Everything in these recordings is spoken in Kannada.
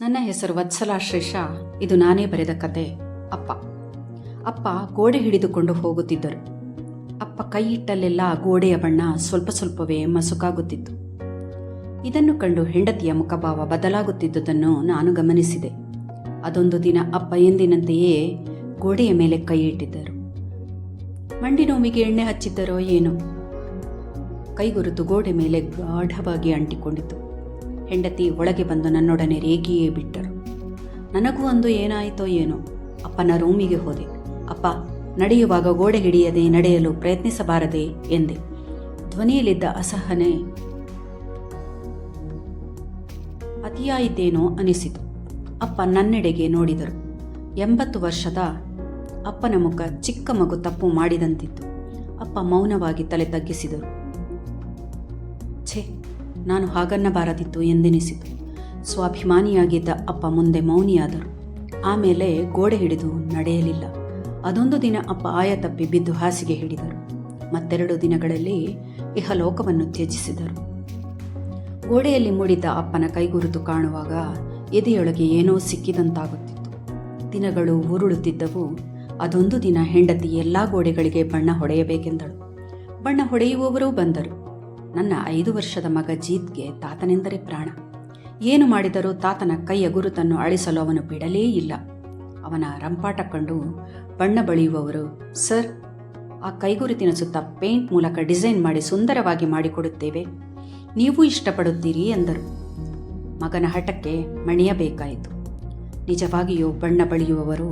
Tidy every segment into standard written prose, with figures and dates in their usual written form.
ನನ್ನ ಹೆಸರು ವತ್ಸಲಾ ಶ್ರೀಷ. ಇದು ನಾನೇ ಬರೆದ ಕತೆ. ಅಪ್ಪ ಗೋಡೆ ಹಿಡಿದುಕೊಂಡು ಹೋಗುತ್ತಿದ್ದರು. ಅಪ್ಪ ಕೈ ಇಟ್ಟಲ್ಲೆಲ್ಲ ಗೋಡೆಯ ಬಣ್ಣ ಸ್ವಲ್ಪ ಸ್ವಲ್ಪವೇ ಮಸುಕಾಗುತ್ತಿತ್ತು. ಇದನ್ನು ಕಂಡು ಹೆಂಡತಿಯ ಮುಖಭಾವ ಬದಲಾಗುತ್ತಿದ್ದುದನ್ನು ನಾನು ಗಮನಿಸಿದೆ. ಅದೊಂದು ದಿನ ಅಪ್ಪ ಎಂದಿನಂತೆಯೇ ಗೋಡೆಯ ಮೇಲೆ ಕೈ ಇಟ್ಟಿದ್ದರು. ಮಂಡಿ ನೋವಿಗೆ ಎಣ್ಣೆ ಹಚ್ಚಿದ್ದರೋ ಏನೋ, ಕೈಗುರುತು ಗೋಡೆ ಮೇಲೆ ಗಾಢವಾಗಿ ಅಂಟಿಕೊಂಡಿತು. ಹೆಂಡತಿ ಒಳಗೆ ಬಂದು ನನ್ನೊಡನೆ ರೇಗಿಯೇ ಬಿಟ್ಟರು. ನನಗೂ ಒಂದು ಏನಾಯಿತೋ ಏನೋ. ಅಪ್ಪನ ರೂಮಿಗೆ ಹೋದೆ. ಅಪ್ಪ, ನಡೆಯುವಾಗ ಗೋಡೆ ಹಿಡಿಯದೆ ನಡೆಯಲು ಪ್ರಯತ್ನಿಸಬಾರದೆ ಎಂದೆ. ಧ್ವನಿಯಲ್ಲಿದ್ದ ಅಸಹನೆ ಅತಿಯಾಯಿತೇನೋ ಅನಿಸಿತು. ಅಪ್ಪ ನನ್ನೆಡೆಗೆ ನೋಡಿದರು. 80 ವರ್ಷದ ಅಪ್ಪನ ಮುಖ ಚಿಕ್ಕ ಮಗು ತಪ್ಪು ಮಾಡಿದಂತಿತ್ತು. ಅಪ್ಪ ಮೌನವಾಗಿ ತಲೆ ತಗ್ಗಿಸಿದರು. ಛೇ, ನಾನು ಹಾಗನ್ನಬಾರದಿತ್ತು ಎಂದೆನಿಸಿತು. ಸ್ವಾಭಿಮಾನಿಯಾಗಿದ್ದ ಅಪ್ಪ ಮುಂದೆ ಮೌನಿಯಾದರು. ಆಮೇಲೆ ಗೋಡೆ ಹಿಡಿದು ನಡೆಯಲಿಲ್ಲ. ಅದೊಂದು ದಿನ ಅಪ್ಪ ಆಯ ತಪ್ಪಿ ಬಿದ್ದು ಹಾಸಿಗೆ ಹಿಡಿದರು. ಮತ್ತೆರಡು ದಿನಗಳಲ್ಲಿ ಇಹಲೋಕವನ್ನು ತ್ಯಜಿಸಿದರು. ಗೋಡೆಯಲ್ಲಿ ಮೂಡಿದ್ದ ಅಪ್ಪನ ಕೈಗುರುತು ಕಾಣುವಾಗ ಎದೆಯೊಳಗೆ ಏನೋ ಸಿಕ್ಕಿದಂತಾಗುತ್ತಿತ್ತು. ದಿನಗಳು ಉರುಳುತ್ತಿದ್ದವು. ಅದೊಂದು ದಿನ ಹೆಂಡತಿ ಎಲ್ಲ ಗೋಡೆಗಳಿಗೆ ಬಣ್ಣ ಹೊಡೆಯಬೇಕೆಂದಳು. ಬಣ್ಣ ಹೊಡೆಯುವವರೂ ಬಂದರು. ನನ್ನ 5 ವರ್ಷದ ಮಗ ಜೀತ್ಗೆ ತಾತನೆಂದರೆ ಪ್ರಾಣ. ಏನು ಮಾಡಿದರೂ ತಾತನ ಕೈಯ ಗುರುತನ್ನು ಅಳಿಸಲು ಅವನು ಬಿಡಲೇ ಇಲ್ಲ. ಅವನ ರಂಪಾಟ ಕಂಡು ಬಣ್ಣ ಬಳಿಯುವವರು, ಸರ್, ಆ ಕೈಗುರುತಿನ ಸುತ್ತ ಪೇಂಟ್ ಮೂಲಕ ಡಿಸೈನ್ ಮಾಡಿ ಸುಂದರವಾಗಿ ಮಾಡಿಕೊಡುತ್ತೇವೆ, ನೀವು ಇಷ್ಟಪಡುತ್ತೀರಿ ಎಂದರು. ಮಗನ ಹಠಕ್ಕೆ ಮಣಿಯಬೇಕಾಯಿತು. ನಿಜವಾಗಿಯೂ ಬಣ್ಣ ಬಳಿಯುವವರು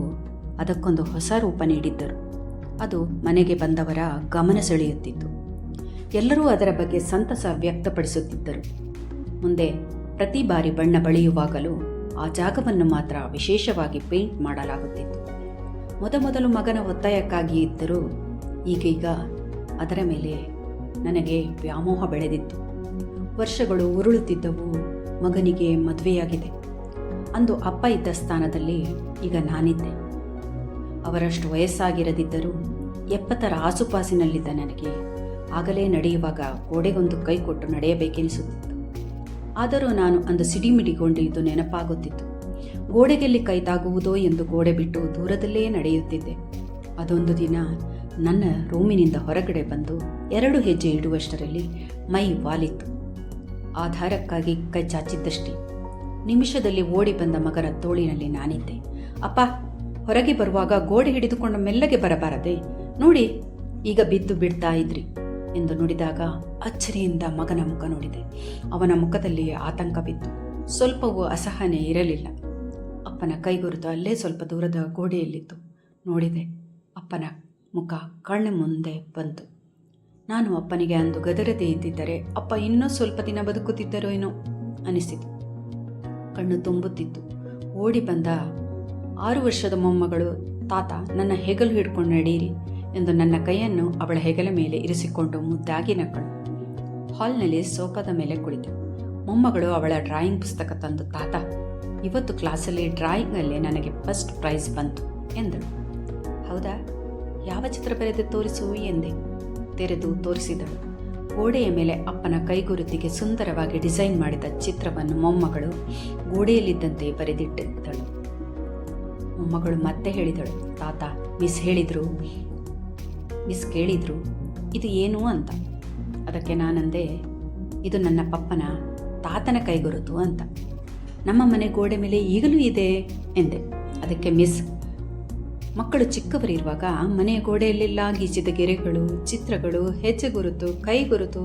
ಅದಕ್ಕೊಂದು ಹೊಸ ರೂಪ ನೀಡಿದ್ದರು. ಅದು ಮನೆಗೆ ಬಂದವರ ಗಮನ ಸೆಳೆಯುತ್ತಿತ್ತು. ಎಲ್ಲರೂ ಅದರ ಬಗ್ಗೆ ಸಂತಸ ವ್ಯಕ್ತಪಡಿಸುತ್ತಿದ್ದರು. ಮುಂದೆ ಪ್ರತಿ ಬಾರಿ ಬಣ್ಣ ಬಳಿಯುವಾಗಲೂ ಆ ಜಾಗವನ್ನು ಮಾತ್ರ ವಿಶೇಷವಾಗಿ ಪೇಂಟ್ ಮಾಡಲಾಗುತ್ತಿತ್ತು. ಮೊದಮೊದಲು ಮಗನ ಒತ್ತಾಯಕ್ಕಾಗಿ ಇದ್ದರೂ ಈಗೀಗ ಅದರ ಮೇಲೆ ನನಗೆ ವ್ಯಾಮೋಹ ಬೆಳೆದಿತ್ತು. ವರ್ಷಗಳು ಉರುಳುತ್ತಿದ್ದವು. ಮಗನಿಗೆ ಮದುವೆಯಾಗಿದೆ. ಅಂದು ಅಪ್ಪ ಇದ್ದ ಸ್ಥಾನದಲ್ಲಿ ಈಗ ನಾನಿದ್ದೆ. ಅವರಷ್ಟು ವಯಸ್ಸಾಗಿರದಿದ್ದರೂ 70ರ ಆಸುಪಾಸಿನಲ್ಲಿದ್ದ ನನಗೆ ಆಗಲೇ ನಡೆಯುವಾಗ ಗೋಡೆಗೊಂದು ಕೈ ಕೊಟ್ಟು ನಡೆಯಬೇಕೆನಿಸುತ್ತಿತ್ತು. ಆದರೂ ನಾನು ಅಂದು ಸಿಡಿಮಿಡಿಗೊಂಡಿದ್ದು ನೆನಪಾಗುತ್ತಿತ್ತು. ಗೋಡೆಗೆಲ್ಲಿ ಕೈ ತಾಗುವುದೋ ಎಂದು ಗೋಡೆ ಬಿಟ್ಟು ದೂರದಲ್ಲೇ ನಡೆಯುತ್ತಿದ್ದೆ. ಅದೊಂದು ದಿನ ನನ್ನ ರೂಮಿನಿಂದ ಹೊರಗಡೆ ಬಂದು 2 ಹೆಜ್ಜೆ ಇಡುವಷ್ಟರಲ್ಲಿ ಮೈ ವಾಲಿತ್ತು. ಆಧಾರಕ್ಕಾಗಿ ಕೈ ಚಾಚಿದ್ದಷ್ಟೇ. ನಿಮಿಷದಲ್ಲಿ ಓಡಿ ಬಂದ ಮಗನ ತೋಳಿನಲ್ಲಿ ನಾನಿದ್ದೆ. ಅಪ್ಪ, ಹೊರಗೆ ಬರುವಾಗ ಗೋಡೆ ಹಿಡಿದುಕೊಂಡು ಮೆಲ್ಲಗೆ ಬರಬಾರದೆ, ನೋಡಿ ಈಗ ಬಿದ್ದು ಬಿಡ್ತಾ ಇದ್ರಿ ಎಂದು ನುಡಿದಾಗ ಅಚ್ಚರಿಯಿಂದ ಮಗನ ಮುಖ ನೋಡಿದೆ. ಅವನ ಮುಖದಲ್ಲಿ ಆತಂಕವಿತ್ತು. ಸ್ವಲ್ಪವೂ ಅಸಹನೆ ಇರಲಿಲ್ಲ. ಅಪ್ಪನ ಕೈಗುರುತು ಅಲ್ಲೇ ಸ್ವಲ್ಪ ದೂರದ ಗೋಡೆಯಲ್ಲಿತ್ತು. ನೋಡಿದೆ. ಅಪ್ಪನ ಮುಖ ಕಣ್ಣು ಮುಂದೆ ಬಂತು. ನಾನು ಅಪ್ಪನಿಗೆ ಅಂದು ಗದರದೇ ಇದ್ದಿದ್ದರೆ ಅಪ್ಪ ಇನ್ನೂ ಸ್ವಲ್ಪ ದಿನ ಬದುಕುತ್ತಿದ್ದರೋ ಏನೋ ಅನಿಸಿತು. ಕಣ್ಣು ತುಂಬುತ್ತಿತ್ತು. ಓಡಿ ಬಂದ 6 ವರ್ಷದ ಮೊಮ್ಮಗಳು, ತಾತ, ನನ್ನ ಹೆಗಲು ಹಿಡ್ಕೊಂಡು ನಡೀರಿ ಎಂದು ನನ್ನ ಕೈಯನ್ನು ಅವಳ ಹೆಗಲ ಮೇಲೆ ಇರಿಸಿಕೊಂಡು ಮುದ್ದಾಗಿ ನಕ್ಕಳು. ಹಾಲ್ನಲ್ಲಿ ಸೋಫಾದ ಮೇಲೆ ಕುಳಿತು ಮೊಮ್ಮಗಳು ಅವಳ ಡ್ರಾಯಿಂಗ್ ಪುಸ್ತಕ ತಂದು, ತಾತ, ಇವತ್ತು ಕ್ಲಾಸಲ್ಲಿ ಡ್ರಾಯಿಂಗಲ್ಲೇ ನನಗೆ ಫಸ್ಟ್ ಪ್ರೈಸ್ ಬಂತು ಎಂದಳು. ಹೌದಾ, ಯಾವ ಚಿತ್ರ ಬರೆದು ತೋರಿಸು ಎಂದೆ. ತೆರೆದು ತೋರಿಸಿದಳು. ಗೋಡೆಯ ಮೇಲೆ ಅಪ್ಪನ ಕೈಗುರುತಿಗೆ ಸುಂದರವಾಗಿ ಡಿಸೈನ್ ಮಾಡಿದ ಚಿತ್ರವನ್ನು ಮೊಮ್ಮಗಳು ಗೋಡೆಯಲ್ಲಿದ್ದಂತೆ ಬರೆದಿಟ್ಟಿದ್ದಳು. ಮೊಮ್ಮಗಳು ಮತ್ತೆ ಹೇಳಿದಳು, ತಾತ, ಮಿಸ್ ಕೇಳಿದ್ರು ಇದು ಏನು ಅಂತ. ಅದಕ್ಕೆ ನಾನಂದೆ, ಇದು ನನ್ನ ಪಪ್ಪನ ತಾತನ ಕೈಗುರುತು ಅಂತ. ನಮ್ಮ ಮನೆ ಗೋಡೆ ಮೇಲೆ ಈಗಲೂ ಇದೆ ಎಂದೆ. ಅದಕ್ಕೆ ಮಿಸ್, ಮಕ್ಕಳು ಚಿಕ್ಕವರಿರುವಾಗ ಮನೆಯ ಗೋಡೆಯಲ್ಲೆಲ್ಲ ಗೀಚಿದ ಗೆರೆಗಳು, ಚಿತ್ರಗಳು, ಹೆಜ್ಜೆ ಗುರುತು, ಕೈಗುರುತು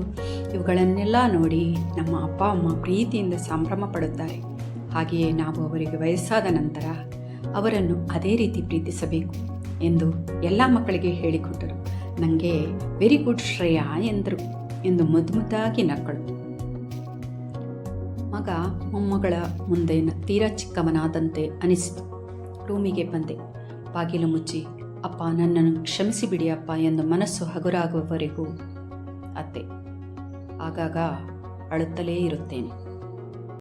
ಇವುಗಳನ್ನೆಲ್ಲ ನೋಡಿ ನಮ್ಮ ಅಪ್ಪ ಅಮ್ಮ ಪ್ರೀತಿಯಿಂದ ಸಂಭ್ರಮ ಪಡುತ್ತಾರೆ. ಹಾಗೆಯೇ ನಾವು ಅವರಿಗೆ ವಯಸ್ಸಾದ ನಂತರ ಅವರನ್ನು ಅದೇ ರೀತಿ ಪ್ರೀತಿಸಬೇಕು ಎಂದು ಎಲ್ಲ ಮಕ್ಕಳಿಗೆ ಹೇಳಿಕೊಟ್ಟರು. ನನಗೆ ವೆರಿ ಗುಡ್ ಶ್ರೇಯಾ ಎಂದರು ಎಂದು ಮುದ್ದಾಗಿ ನಕ್ಕಳು. ಮಗ ಮೊಮ್ಮಗಳ ಮುಂದೆ ತೀರಾ ಚಿಕ್ಕವನಾದಂತೆ ಅನಿಸಿತು. ರೂಮಿಗೆ ಬಂದೆ. ಬಾಗಿಲು ಮುಚ್ಚಿ, ಅಪ್ಪ, ನನ್ನನ್ನು ಕ್ಷಮಿಸಿಬಿಡಿ ಅಪ್ಪ ಎಂದು ಮನಸ್ಸು ಹಗುರಾಗುವವರೆಗೂ ಅತ್ತೆ. ಆಗಾಗ ಅಳುತ್ತಲೇ ಇರುತ್ತೇನೆ.